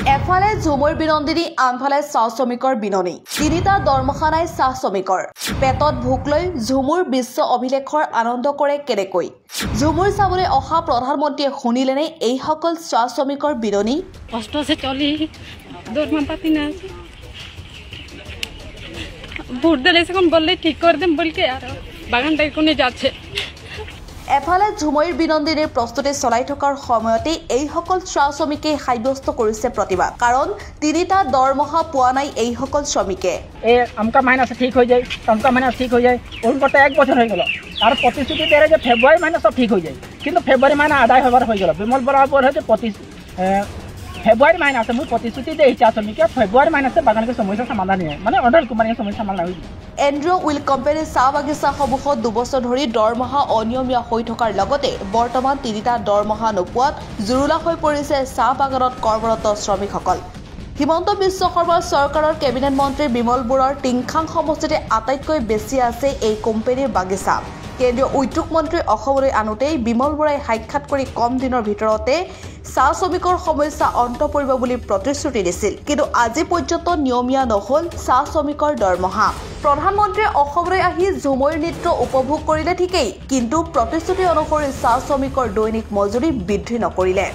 এফালে ঝুমুৰ বিনন্দিনী আনফালে চাহ শ্ৰমিকৰ বিননি তিনিটা দৰমহা নাই চাহ শ্ৰমিকৰ পেটত ভোক লৈ ঝুমুৰ বিশ্ব অভিলেখৰ আনন্দ কৰে কেনেকৈ ঝুমুৰ চাবলৈ অহা প্ৰধানমন্ত্ৰীয়ে শুনিলেনে এই সকল চাহ শ্ৰমিকৰ বিননি কষ্ট আছে চলি দৰমহা পাতি না ভোট দিলে এখন বললে ঠিক কৰে দেন বলকে আৰ বাগানটা কোনে যাচ্ছে এফালে ঝুমুৰ বিনন্দিনীৰ প্ৰস্তুতি চলাই থকাৰ সময়তে এই সকল চাহ শ্ৰমিকে সাব্যস্ত কৰিছে প্ৰতিবাদ কাৰণ তিনিটা দৰমহা পোৱা নাই এই সকল শ্ৰমিকে আমকা মাইনাস ঠিক হৈ যায় তমকা মাইনাস ঠিক হৈ যায় ওর করতে 1 বছর হয়ে গেল আর প্রতিশ্রুতি দেয় যে ফেব্রুয়ারি মাইনে সব ঠিক হৈ যায় কিন্তু ফেব্রুয়ারি মাইনে আদায় হবার হয়ে গেল বিমল বরাবর হচ্ছে ফেব্রুয়ারি মাইনাসে মই প্রতিশ্রুতি দিয়ে চাহ শ্রমিকে ফেব্রুয়ারি মাইনাসে বাগানকে সমস্যা সমাধান নিয়ে মানে অনিল কুমারের সমস্যা সমাধান হয়ে এন্ড্ৰু উইল কোম্পানীৰ চাহ বাগিচাসমূহত 2 বছৰ ধৰি দৰমহা অনিয়মীয়া হৈ থকাৰ লগতে বৰ্তমান তিনিটা দৰমহা নোপোৱাত জুৰুলা হৈ পৰিছে চাহ বাগানত কৰ্মৰত শ্ৰমিকসকল হিমন্ত বিশ্ব শৰ্মাৰ চৰকাৰৰ কেবিনেট মন্ত্ৰী বিমল বৰুৱাৰ টিংখাং সমষ্টিতে আটাইতকৈ বেছি আছে এই কোম্পানীৰ বাগিচা কেন্দ্ৰীয় উদ্যোগ মন্ত্ৰী অসমলৈ আনোতেই বিমল বৰাই সাক্ষাৎ কৰি কম দিনৰ ভিতৰতে চাহ শ্ৰমিকৰ সমস্যা অন্ত পৰিব বুলি প্ৰতিশ্ৰুতি দিছিল কিন্তু আজি পৰ্যন্ত নিয়মীয়া নহল চাহ শ্ৰমিকৰ দৰমহা প্ৰধানমন্ত্ৰীয়ে অসমলৈ আহি ঝুমুৰ নৃত্য উপভোগ কৰিলে ঠিকেই কিন্তু প্ৰতিশ্ৰুতি অনুসৰি চাহ শ্ৰমিকৰ দৈনিক মজুৰি বৃদ্ধি নকৰিলে